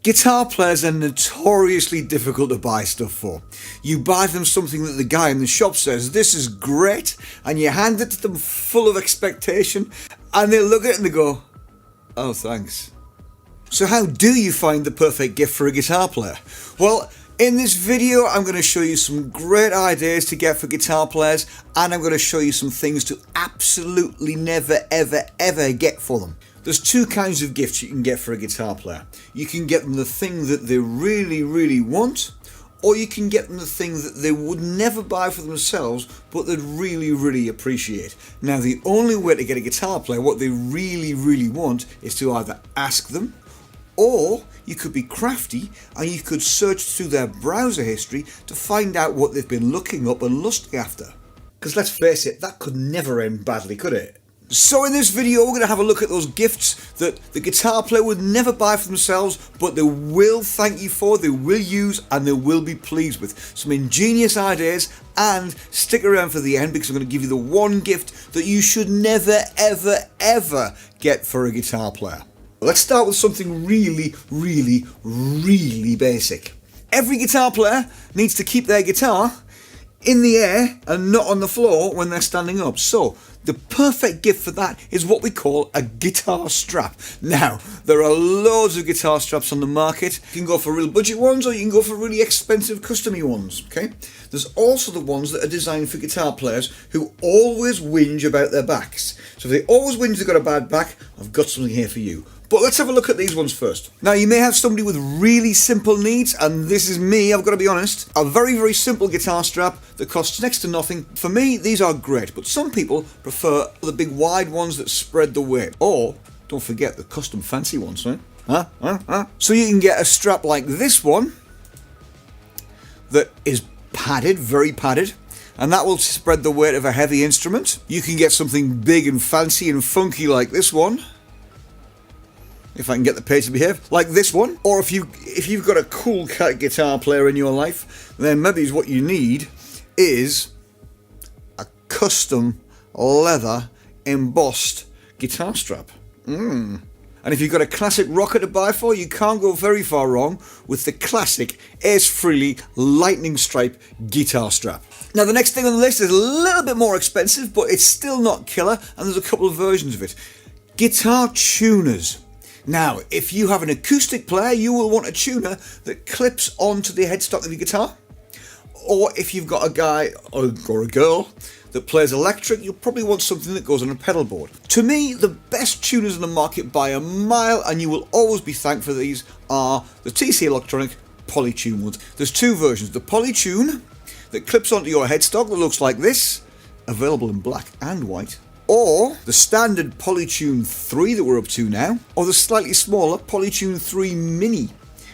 Guitar players are notoriously difficult to buy stuff for. You buy them something that the guy in the shop says, this is great, and you hand it to them full of expectation, and they look at it and they go, oh thanks. So how do you find the perfect gift for a guitar player? Well, in this video I'm going to show you some great ideas to get for guitar players, and I'm going to show you some things to absolutely never ever get for them. There's two kinds of gifts you can get for a guitar player. You can get them the thing that they really want, or you can get them the thing that they would never buy for themselves but they'd really appreciate. Now the only way to get a guitar player what they really want is to either ask them, or you could be crafty and you could search through their browser history to find out what they've been looking up and lusting after. Because let's face it, that could never end badly, could it? So in this video we're going to have a look at those gifts that the guitar player would never buy for themselves but they will thank you for, they will use and they will be pleased with. Some ingenious ideas, and stick around for the end because I'm going to give you the one gift that you should never ever get for a guitar player. Let's start with something really basic. Every guitar player needs to keep their guitar in the air and not on the floor when they're standing up. So the perfect gift for that is what we call a guitar strap. Now, there are loads of guitar straps on the market. You can go for real budget ones or you can go for really expensive custom-y ones, okay? There's also the ones that are designed for guitar players who always whinge about their backs. So if they always whinge they've got a bad back, I've got something here for you. But let's have a look at these ones first. Now you may have somebody with really simple needs, and this is me, I've got to be honest. A very simple guitar strap that costs next to nothing. For me, these are great, but some people prefer the big wide ones that spread the weight. Or, don't forget the custom fancy ones, right? So you can get a strap like this one that is padded, very padded, and that will spread the weight of a heavy instrument. You can get something big and fancy and funky like this one, if I can get the page to behave, like this one. Or if you've got a cool guitar player in your life, then maybe what you need is a custom leather embossed guitar strap. And if you've got a classic rocker to buy for, you can't go very far wrong with the classic Ace Frehley lightning stripe guitar strap. Now the next thing on the list is a little bit more expensive, but it's still not killer, and there's a couple of versions of it. Guitar tuners. Now, if you have an acoustic player, you will want a tuner that clips onto the headstock of your guitar. Or if you've got a guy or a girl that plays electric, you'll probably want something that goes on a pedal board. To me, the best tuners in the market by a mile, and you will always be thanked for these, are the TC Electronic Polytune ones. There's two versions. The Polytune that clips onto your headstock that looks like this, available in black and white. Or the standard Polytune 3 that we're up to now, or the slightly smaller Polytune 3 Mini,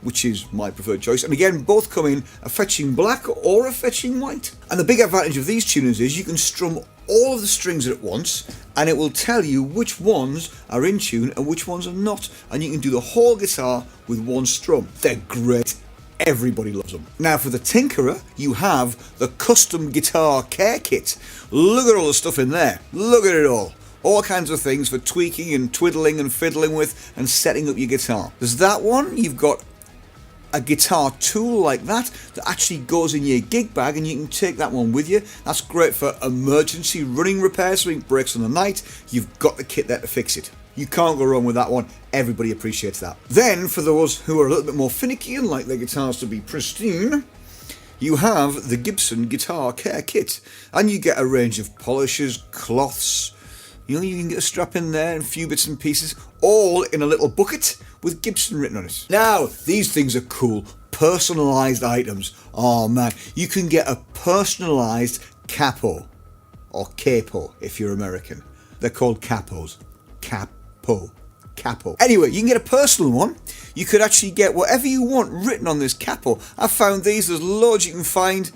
which is my preferred choice. And again, both come in a fetching black or a fetching white. And the big advantage of these tuners is you can strum all of the strings at once, and it will tell you which ones are in tune and which ones are not. And you can do the whole guitar with one strum. They're great. Everybody loves them. Now for the tinkerer, you have the custom guitar care kit. Look at all the stuff in there. Look at it all. All kinds of things for tweaking and twiddling and fiddling with and setting up your guitar. There's that one. You've got a guitar tool like that actually goes in your gig bag, and you can take that one with you. That's great for emergency running repairs. Something breaks on the night, you've got the kit there to fix it. You can't go wrong with that one. Everybody appreciates that. Then, for those who are a little bit more finicky and like their guitars to be pristine, you have the Gibson Guitar Care Kit. And you get a range of polishes, cloths, you can get a strap in there and a few bits and pieces, all in a little bucket with Gibson written on it. Now, these things are cool. Personalised items. Oh man, you can get a personalised capo, or capo if you're American. They're called capos. Capo. Anyway, you can get a personal one. You could actually get whatever you want written on this capo. I found these, there's loads you can find,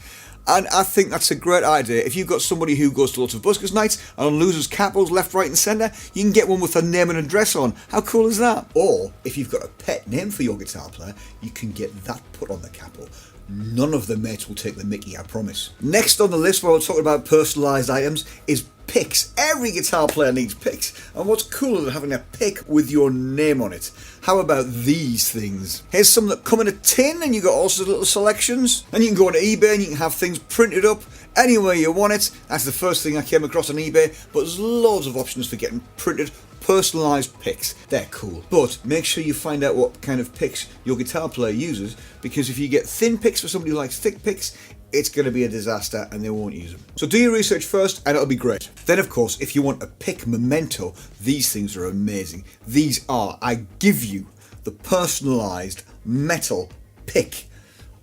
and I think that's a great idea. If you've got somebody who goes to lots of buskers nights and loses capos left, right and centre, you can get one with a name and address on. How cool is that? Or, if you've got a pet name for your guitar player, you can get that put on the capo. None of the mates will take the mickey, I promise. Next on the list, while we're talking about personalised items, is picks. Every guitar player needs picks, and what's cooler than having a pick with your name on it? How about these things? Here's some that come in a tin, and you've got all sorts of little selections, and you can go on eBay and you can have things printed up anywhere you want it. That's the first thing I came across on eBay, but there's loads of options for getting printed personalised picks. They're cool, but make sure you find out what kind of picks your guitar player uses, because if you get thin picks for somebody who likes thick picks, it's going to be a disaster and they won't use them. So do your research first and it'll be great. Then of course, if you want a pick memento, these things are amazing. These are, I give you, the personalised metal pick.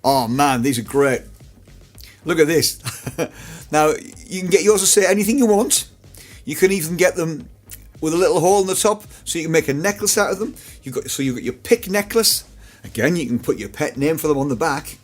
Oh man, these are great. Look at this. Now, you can get yours to say anything you want. You can even get them with a little hole in the top, so you can make a necklace out of them. You've got your pick necklace. Again, you can put your pet name for them on the back,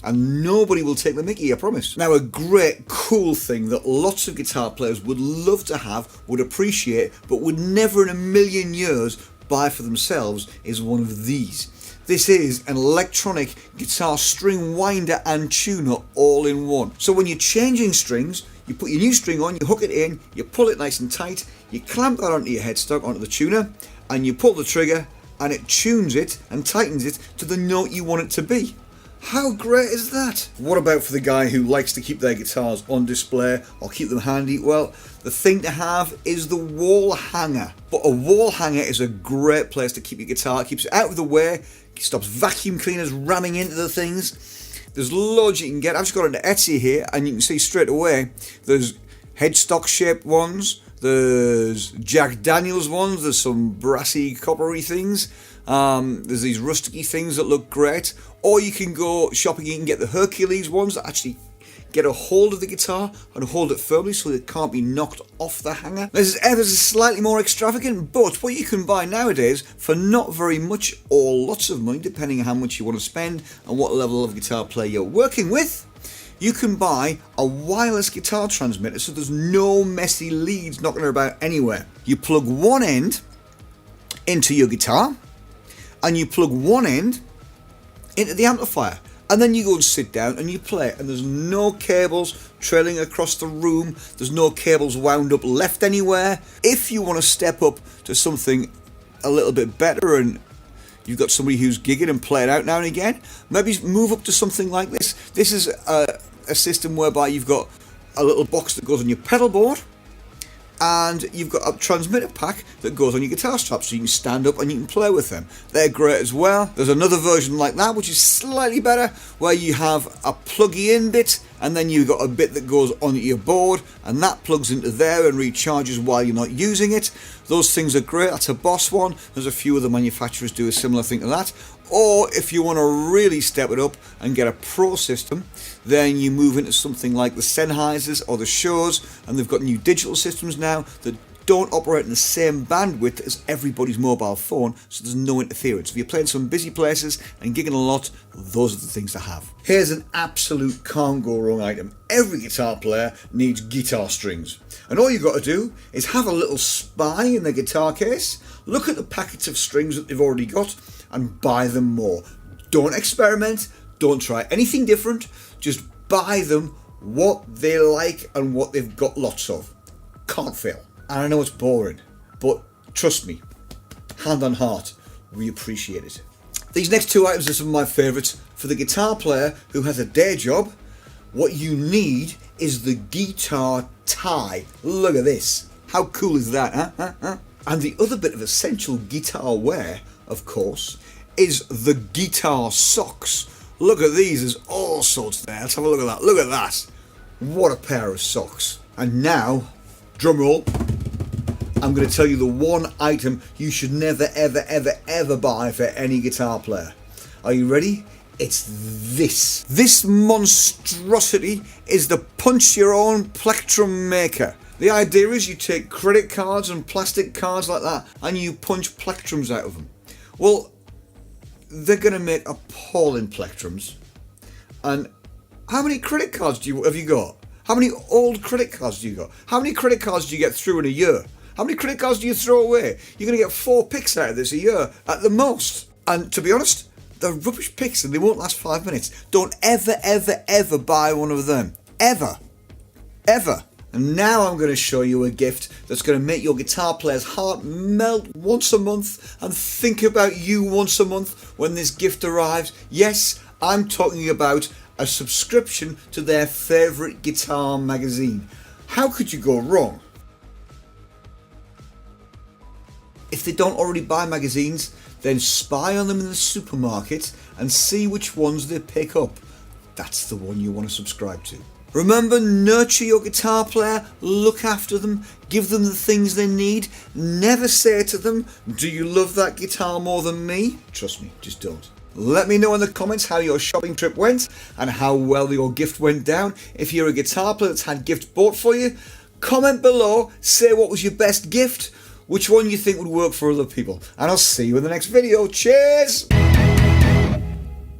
and nobody will take the mickey, I promise. Now, a great, cool thing that lots of guitar players would love to have, would appreciate, but would never in a million years buy for themselves is one of these. This is an electronic guitar string winder and tuner all in one. So when you're changing strings, you put your new string on, you hook it in, you pull it nice and tight, you clamp that onto your headstock, onto the tuner, and you pull the trigger, and it tunes it and tightens it to the note you want it to be. How great is that? What about for the guy who likes to keep their guitars on display or keep them handy? Well, the thing to have is the wall hanger. But a wall hanger is a great place to keep your guitar. It keeps it out of the way, it stops vacuum cleaners ramming into the things. There's loads you can get. I've just got into Etsy here and you can see straight away there's headstock shaped ones, there's Jack Daniels ones, there's some brassy coppery things. There's these rusticy things that look great, or you can go shopping, you can get the Hercules ones that actually get a hold of the guitar and hold it firmly so it can't be knocked off the hanger. This is ever slightly more extravagant, but what you can buy nowadays for not very much or lots of money, depending on how much you want to spend and what level of guitar player you're working with, you can buy a wireless guitar transmitter so there's no messy leads knocking about anywhere. You plug one end into your guitar, and you plug one end into the amplifier, and then you go and sit down and you play, and there's no cables trailing across the room, there's no cables wound up left anywhere. If you want to step up to something a little bit better and you've got somebody who's gigging and playing out now and again, maybe move up to something like this. This is a system whereby you've got a little box that goes on your pedal board, and you've got a transmitter pack that goes on your guitar strap, so you can stand up and you can play with them. They're great as well. There's another version like that which is slightly better, where you have a pluggy in bit and then you've got a bit that goes onto your board and that plugs into there and recharges while you're not using it. Those things are great. That's a Boss one. There's a few other manufacturers do a similar thing to that. Or if you want to really step it up and get a pro system, then you move into something like the Sennheisers or the Shure, and they've got new digital systems now that don't operate in the same bandwidth as everybody's mobile phone, so there's no interference. If you're playing some busy places and gigging a lot, those are the things to have. Here's an absolute can't go wrong item. Every guitar player needs guitar strings. And all you've got to do is have a little spy in the guitar case, look at the packets of strings that they've already got, and buy them more. Don't experiment, don't try anything different, just buy them what they like and what they've got lots of. Can't fail. And I know it's boring, but trust me, hand on heart, we appreciate it. These next two items are some of my favourites. For the guitar player who has a day job, what you need is the guitar tie. Look at this. How cool is that, huh? And the other bit of essential guitar wear, of course, is the guitar socks. Look at these, there's all sorts there. Let's have a look at that. Look at that. What a pair of socks. And now, drum roll, I'm going to tell you the one item you should never, ever, ever, ever buy for any guitar player. Are you ready? It's this. This monstrosity is the punch your own plectrum maker. The idea is you take credit cards and plastic cards like that and you punch plectrums out of them. Well, they're going to make appalling plectrums. And how many credit cards have you got? How many old credit cards do you got? How many credit cards do you get through in a year? How many credit cards do you throw away? You're going to get 4 picks out of this a year at the most. And to be honest, They're rubbish picks and they won't last 5 minutes. Don't ever, ever, ever buy one of them. Ever. Ever. And now I'm going to show you a gift that's going to make your guitar player's heart melt once a month and think about you once a month when this gift arrives. Yes, I'm talking about a subscription to their favourite guitar magazine. How could you go wrong? If they don't already buy magazines, then spy on them in the supermarket and see which ones they pick up. That's the one you want to subscribe to. Remember, nurture your guitar player, look after them, give them the things they need. Never say to them, do you love that guitar more than me? Trust me, just don't. Let me know in the comments how your shopping trip went and how well your gift went down. If you're a guitar player that's had gifts bought for you, comment below, say what was your best gift, which one you think would work for other people. And I'll see you in the next video. Cheers!